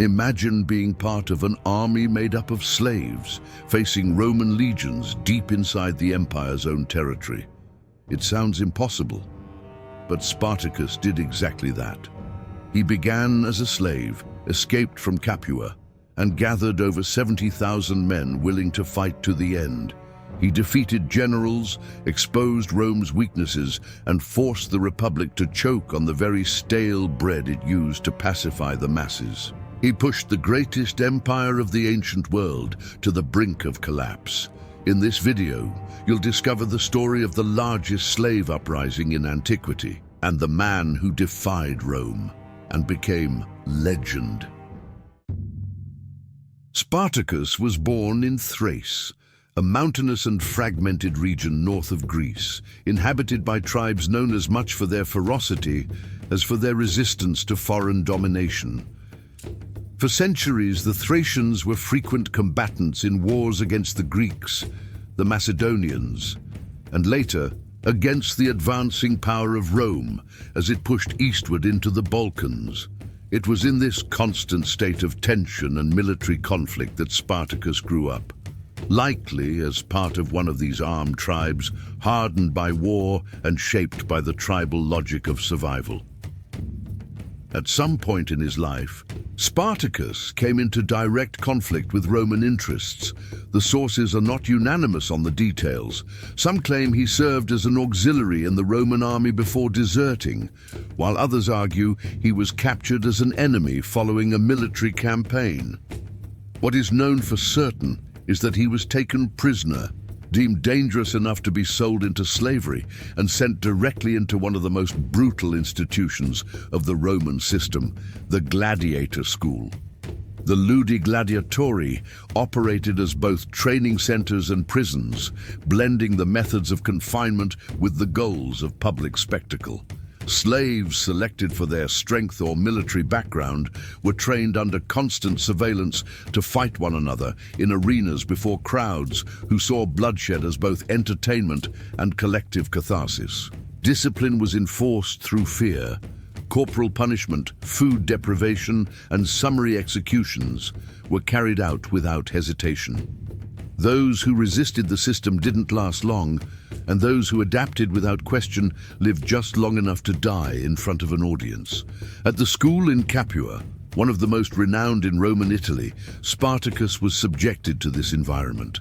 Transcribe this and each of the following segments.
Imagine being part of an army made up of slaves, facing Roman legions deep inside the empire's own territory. It sounds impossible, but Spartacus did exactly that. He began as a slave, escaped from Capua, and gathered over 70,000 men willing to fight to the end. He defeated generals, exposed Rome's weaknesses, and forced the Republic to choke on the very stale bread it used to pacify the masses. He pushed the greatest empire of the ancient world to the brink of collapse. In this video, you'll discover the story of the largest slave uprising in antiquity, and the man who defied Rome and became legend. Spartacus was born in Thrace, a mountainous and fragmented region north of Greece, inhabited by tribes known as much for their ferocity as for their resistance to foreign domination. For centuries, the Thracians were frequent combatants in wars against the Greeks, the Macedonians, and later against the advancing power of Rome as it pushed eastward into the Balkans. It was in this constant state of tension and military conflict that Spartacus grew up, likely as part of one of these armed tribes, hardened by war and shaped by the tribal logic of survival. At some point in his life, Spartacus came into direct conflict with Roman interests. The sources are not unanimous on the details. Some claim he served as an auxiliary in the Roman army before deserting, while others argue he was captured as an enemy following a military campaign. What is known for certain is that he was taken prisoner, deemed dangerous enough to be sold into slavery, and sent directly into one of the most brutal institutions of the Roman system, the Gladiator school. The Ludi Gladiatori operated as both training centers and prisons, blending the methods of confinement with the goals of public spectacle. Slaves selected for their strength or military background were trained under constant surveillance to fight one another in arenas before crowds who saw bloodshed as both entertainment and collective catharsis. Discipline was enforced through fear. Corporal punishment, food deprivation, and summary executions were carried out without hesitation. Those who resisted the system didn't last long, and those who adapted without question lived just long enough to die in front of an audience. At the school in Capua, one of the most renowned in Roman Italy, Spartacus was subjected to this environment.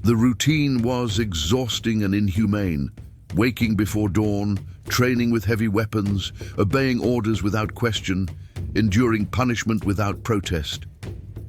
The routine was exhausting and inhumane, waking before dawn, training with heavy weapons, obeying orders without question, enduring punishment without protest.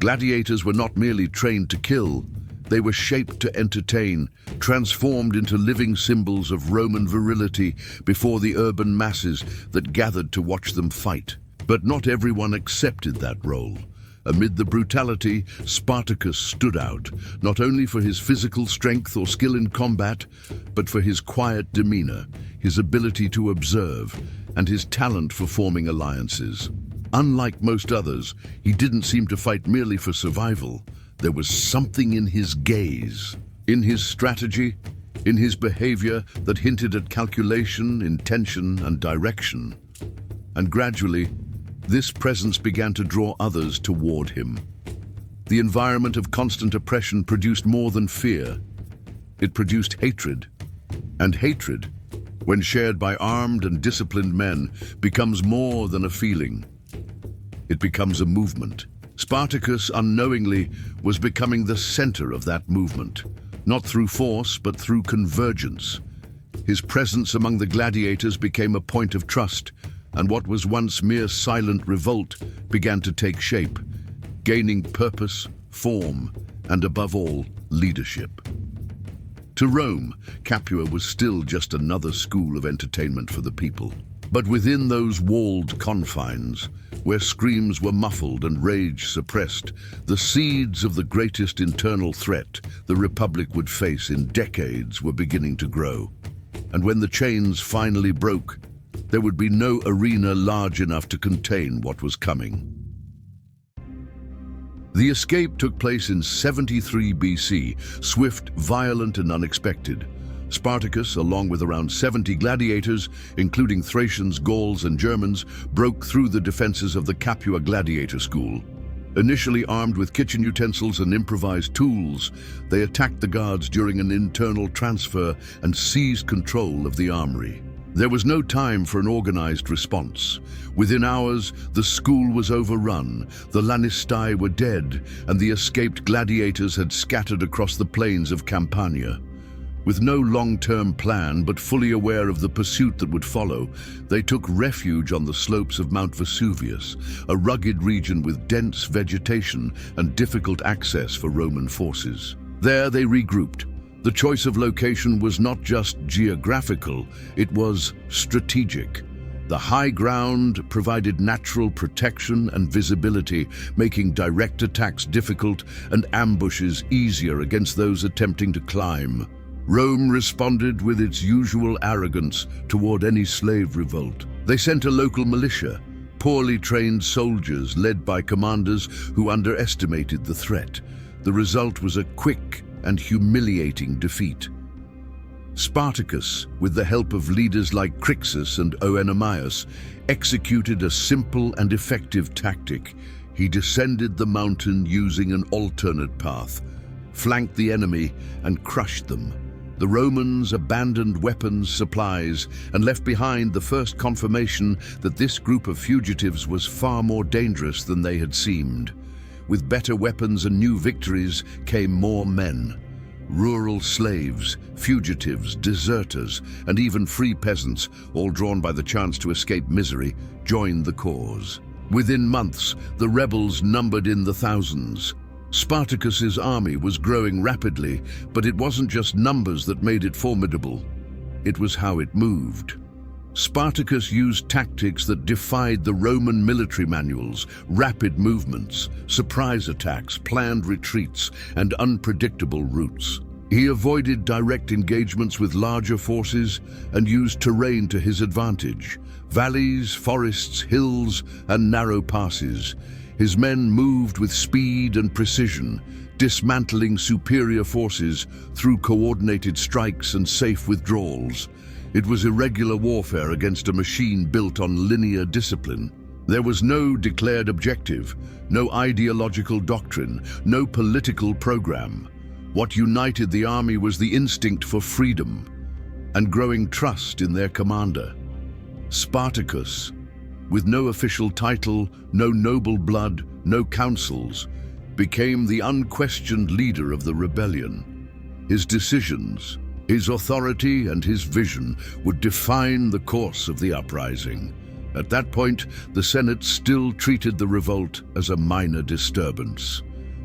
Gladiators were not merely trained to kill, they were shaped to entertain, transformed into living symbols of Roman virility before the urban masses that gathered to watch them fight. But not everyone accepted that role. Amid the brutality, Spartacus stood out, not only for his physical strength or skill in combat, but for his quiet demeanor, his ability to observe, and his talent for forming alliances. Unlike most others, he didn't seem to fight merely for survival. There was something in his gaze, in his strategy, in his behavior that hinted at calculation, intention, and direction. And gradually, this presence began to draw others toward him. The environment of constant oppression produced more than fear. It produced hatred. And hatred, when shared by armed and disciplined men, becomes more than a feeling. It becomes a movement. Spartacus, unknowingly, was becoming the center of that movement, not through force, but through convergence. His presence among the gladiators became a point of trust, and what was once mere silent revolt began to take shape, gaining purpose, form, and above all, leadership. To Rome, Capua was still just another school of entertainment for the people. But within those walled confines, where screams were muffled and rage suppressed, the seeds of the greatest internal threat the Republic would face in decades were beginning to grow. And when the chains finally broke, there would be no arena large enough to contain what was coming. The escape took place in 73 BC, swift, violent, and unexpected. Spartacus, along with around 70 gladiators, including Thracians, Gauls, and Germans, broke through the defenses of the Capua Gladiator school. Initially armed with kitchen utensils and improvised tools, they attacked the guards during an internal transfer and seized control of the armory. There was no time for an organized response. Within hours, the school was overrun, the Lanistae were dead, and the escaped gladiators had scattered across the plains of Campania. With no long-term plan, but fully aware of the pursuit that would follow, they took refuge on the slopes of Mount Vesuvius, a rugged region with dense vegetation and difficult access for Roman forces. There they regrouped. The choice of location was not just geographical, it was strategic. The high ground provided natural protection and visibility, making direct attacks difficult and ambushes easier against those attempting to climb. Rome responded with its usual arrogance toward any slave revolt. They sent a local militia, poorly trained soldiers led by commanders who underestimated the threat. The result was a quick and humiliating defeat. Spartacus, with the help of leaders like Crassus and Oenomaus, executed a simple and effective tactic. He descended the mountain using an alternate path, flanked the enemy, and crushed them. The Romans abandoned weapons, supplies, and left behind the first confirmation that this group of fugitives was far more dangerous than they had seemed. With better weapons and new victories came more men. Rural slaves, fugitives, deserters, and even free peasants, all drawn by the chance to escape misery, joined the cause. Within months, the rebels numbered in the thousands. Spartacus's army was growing rapidly, but it wasn't just numbers that made it formidable. It was how it moved. Spartacus used tactics that defied the Roman military manuals: rapid movements, surprise attacks, planned retreats, and unpredictable routes. He avoided direct engagements with larger forces and used terrain to his advantage: valleys, forests, hills, and narrow passes. His men moved with speed and precision, dismantling superior forces through coordinated strikes and safe withdrawals. It was irregular warfare against a machine built on linear discipline. There was no declared objective, no ideological doctrine, no political program. What united the army was the instinct for freedom and growing trust in their commander. Spartacus, with no official title, no noble blood, no councils, became the unquestioned leader of the rebellion. His decisions, his authority, and his vision would define the course of the uprising. At that point, the Senate still treated the revolt as a minor disturbance.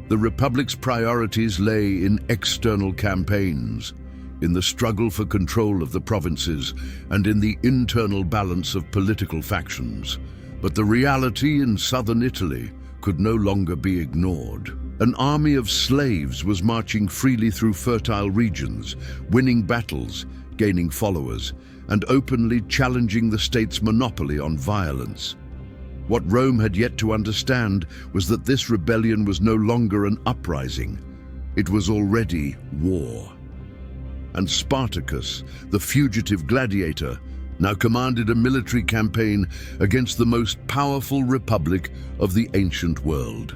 The Republic's priorities lay in external campaigns, in the struggle for control of the provinces, and in the internal balance of political factions. But the reality in southern Italy could no longer be ignored. An army of slaves was marching freely through fertile regions, winning battles, gaining followers, and openly challenging the state's monopoly on violence. What Rome had yet to understand was that this rebellion was no longer an uprising. It was already war. And Spartacus, the fugitive gladiator, now commanded a military campaign against the most powerful republic of the ancient world.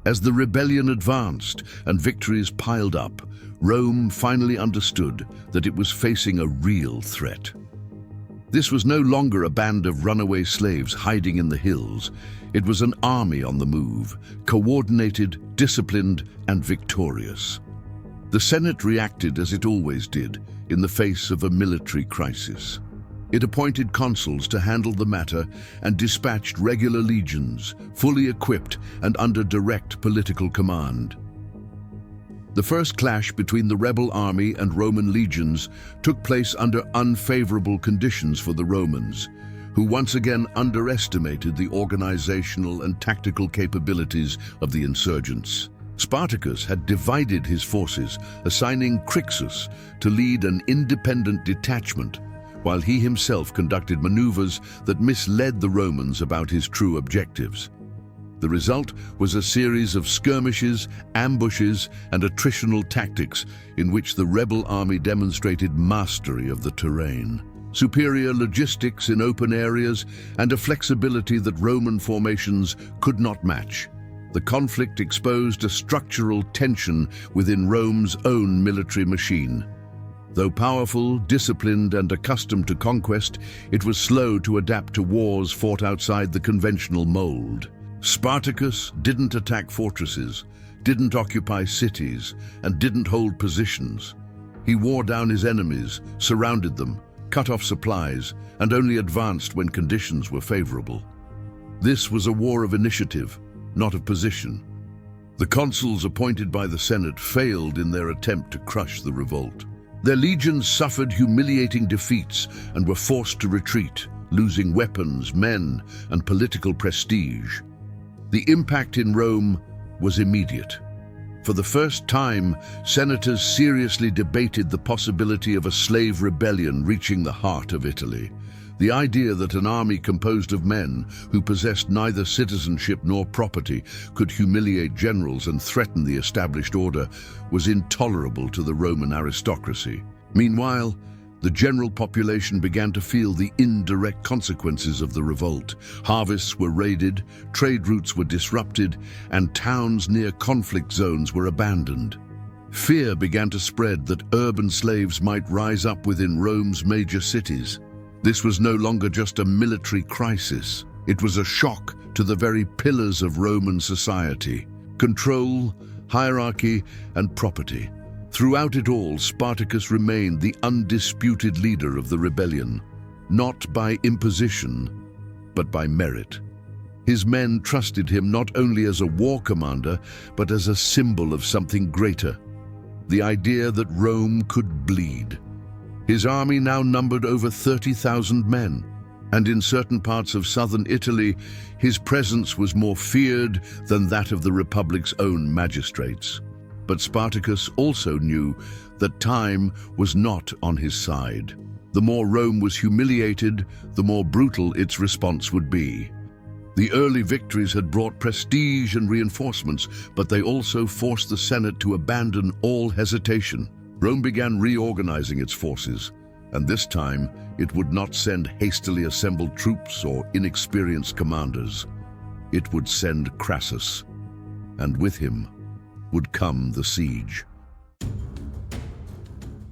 As the rebellion advanced and victories piled up, Rome finally understood that it was facing a real threat. This was no longer a band of runaway slaves hiding in the hills. It was an army on the move, coordinated, disciplined, and victorious. The Senate reacted as it always did in the face of a military crisis. It appointed consuls to handle the matter and dispatched regular legions, fully equipped and under direct political command. The first clash between the rebel army and Roman legions took place under unfavorable conditions for the Romans, who once again underestimated the organizational and tactical capabilities of the insurgents. Spartacus had divided his forces, assigning Crassus to lead an independent detachment, while he himself conducted maneuvers that misled the Romans about his true objectives. The result was a series of skirmishes, ambushes, and attritional tactics in which the rebel army demonstrated mastery of the terrain. superior logistics in open areas, and a flexibility that Roman formations could not match. The conflict exposed a structural tension within Rome's own military machine. Though powerful, disciplined, and accustomed to conquest, it was slow to adapt to wars fought outside the conventional mold. Spartacus didn't attack fortresses, didn't occupy cities, and didn't hold positions. He wore down his enemies, surrounded them, cut off supplies, and only advanced when conditions were favorable. This was a war of initiative, not of position. The consuls appointed by the Senate failed in their attempt to crush the revolt. Their legions suffered humiliating defeats and were forced to retreat, losing weapons, men, and political prestige. The impact in Rome was immediate. For the first time, senators seriously debated the possibility of a slave rebellion reaching the heart of Italy. The idea that an army composed of men who possessed neither citizenship nor property could humiliate generals and threaten the established order was intolerable to the Roman aristocracy. Meanwhile, the general population began to feel the indirect consequences of the revolt. Harvests were raided, trade routes were disrupted, and towns near conflict zones were abandoned. Fear began to spread that urban slaves might rise up within Rome's major cities. This was no longer just a military crisis. It was a shock to the very pillars of Roman society: control, hierarchy, and property. Throughout it all, Spartacus remained the undisputed leader of the rebellion, not by imposition, but by merit. His men trusted him not only as a war commander, but as a symbol of something greater: the idea that Rome could bleed. His army now numbered over 30,000 men, and in certain parts of southern Italy, his presence was more feared than that of the Republic's own magistrates. But Spartacus also knew that time was not on his side. The more Rome was humiliated, the more brutal its response would be. The early victories had brought prestige and reinforcements, but they also forced the Senate to abandon all hesitation. Rome began reorganizing its forces, and this time it would not send hastily assembled troops or inexperienced commanders. It would send Crassus, and with him would come the siege.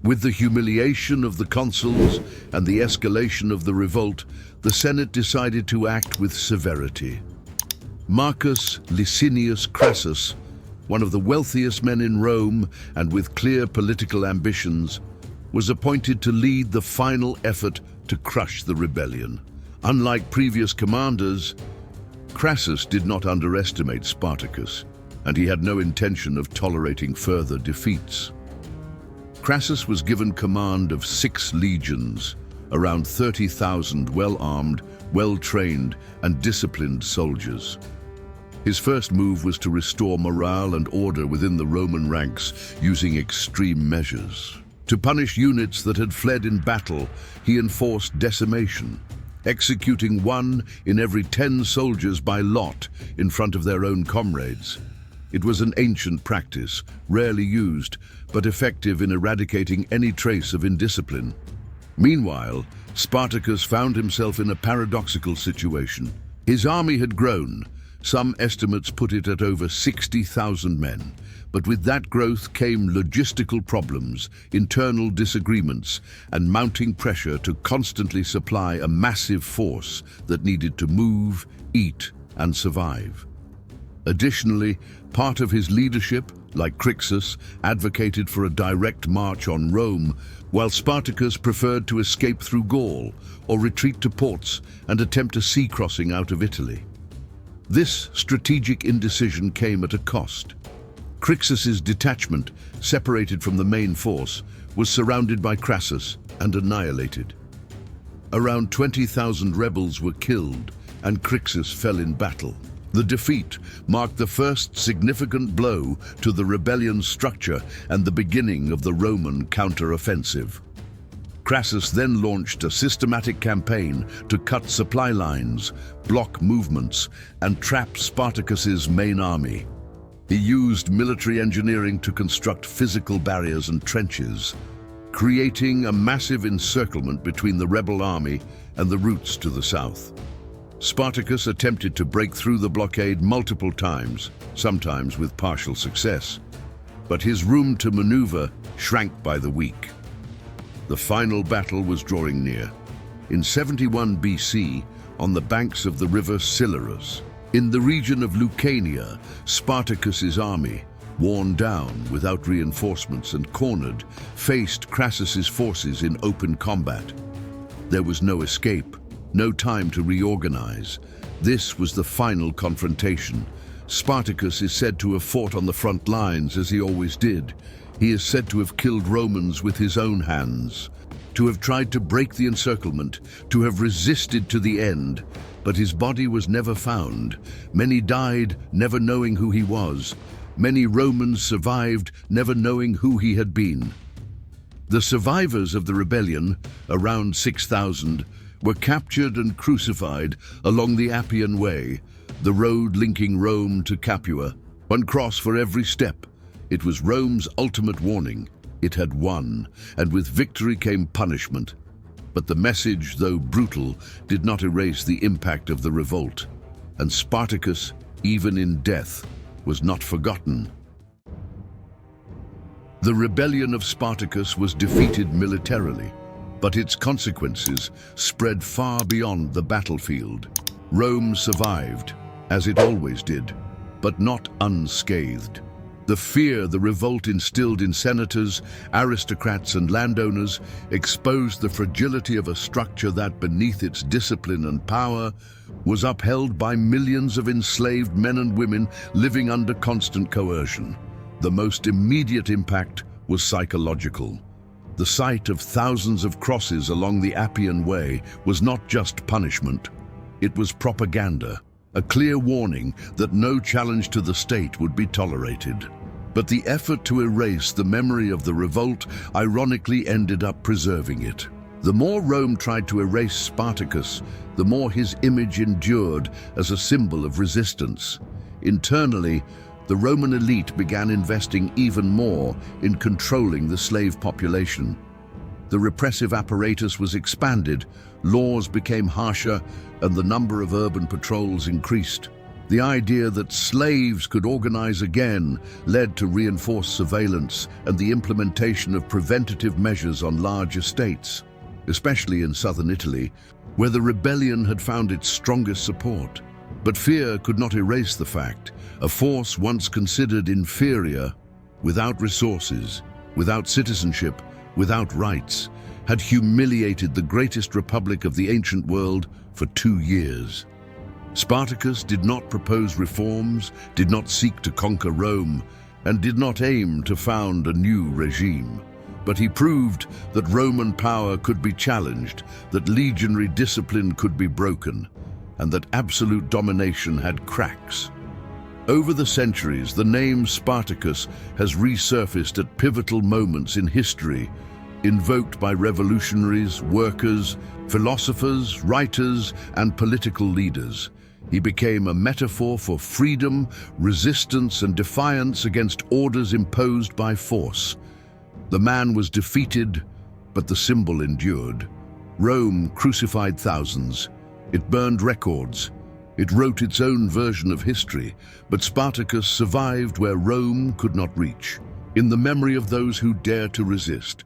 With the humiliation of the consuls and the escalation of the revolt, the Senate decided to act with severity. Marcus Licinius Crassus, one of the wealthiest men in Rome and with clear political ambitions, was appointed to lead the final effort to crush the rebellion. Unlike previous commanders, Crassus did not underestimate Spartacus, and he had no intention of tolerating further defeats. Crassus was given command of 6 legions, around 30,000 well-armed, well-trained, and disciplined soldiers. His first move was to restore morale and order within the Roman ranks using extreme measures. To punish units that had fled in battle, he enforced decimation, executing 1 in every 10 soldiers by lot in front of their own comrades. It was an ancient practice, rarely used, but effective in eradicating any trace of indiscipline. Meanwhile, Spartacus found himself in a paradoxical situation. His army had grown. Some estimates put it at over 60,000 men. But with that growth came logistical problems, internal disagreements, and mounting pressure to constantly supply a massive force that needed to move, eat, and survive. Additionally, part of his leadership, like Crassus, advocated for a direct march on Rome, while Spartacus preferred to escape through Gaul or retreat to ports and attempt a sea crossing out of Italy. This strategic indecision came at a cost. Crassus's detachment, separated from the main force, was surrounded by Crassus and annihilated. Around 20,000 rebels were killed, and Crassus fell in battle. The defeat marked the first significant blow to the rebellion's structure and the beginning of the Roman counter-offensive. Crassus then launched a systematic campaign to cut supply lines, block movements, and trap Spartacus's main army. He used military engineering to construct physical barriers and trenches, creating a massive encirclement between the rebel army and the routes to the south. Spartacus attempted to break through the blockade multiple times, sometimes with partial success, but his room to maneuver shrank by the week. The final battle was drawing near. In 71 BC, on the banks of the river Silurus, in the region of Lucania, Spartacus's army, worn down without reinforcements and cornered, faced Crassus's forces in open combat. There was no escape, no time to reorganize. This was the final confrontation. Spartacus is said to have fought on the front lines as he always did. He is said to have killed Romans with his own hands, to have tried to break the encirclement, to have resisted to the end, but his body was never found. Many died, never knowing who he was. Many Romans survived, never knowing who he had been. The survivors of the rebellion, around 6,000, were captured and crucified along the Appian Way, the road linking Rome to Capua. One cross for every step. It was Rome's ultimate warning. It had won, and with victory came punishment. But the message, though brutal, did not erase the impact of the revolt. And Spartacus, even in death, was not forgotten. The rebellion of Spartacus was defeated militarily, but its consequences spread far beyond the battlefield. Rome survived, as it always did, but not unscathed. The fear the revolt instilled in senators, aristocrats, and landowners exposed the fragility of a structure that, beneath its discipline and power, was upheld by millions of enslaved men and women living under constant coercion. The most immediate impact was psychological. The sight of thousands of crosses along the Appian Way was not just punishment. It was propaganda, a clear warning that no challenge to the state would be tolerated. But the effort to erase the memory of the revolt ironically ended up preserving it. The more Rome tried to erase Spartacus, the more his image endured as a symbol of resistance. Internally, the Roman elite began investing even more in controlling the slave population. The repressive apparatus was expanded, laws became harsher, and the number of urban patrols increased. The idea that slaves could organize again led to reinforced surveillance and the implementation of preventative measures on large estates, especially in southern Italy, where the rebellion had found its strongest support. But fear could not erase the fact a force once considered inferior, without resources, without citizenship, without rights, had humiliated the greatest republic of the ancient world for 2 years. Spartacus did not propose reforms, did not seek to conquer Rome, and did not aim to found a new regime. But he proved that Roman power could be challenged, that legionary discipline could be broken, and that absolute domination had cracks. Over the centuries, the name Spartacus has resurfaced at pivotal moments in history, invoked by revolutionaries, workers, philosophers, writers, and political leaders. He became a metaphor for freedom, resistance, and defiance against orders imposed by force. The man was defeated, but the symbol endured. Rome crucified thousands. It burned records. It wrote its own version of history, but Spartacus survived where Rome could not reach. In the memory of those who dare to resist,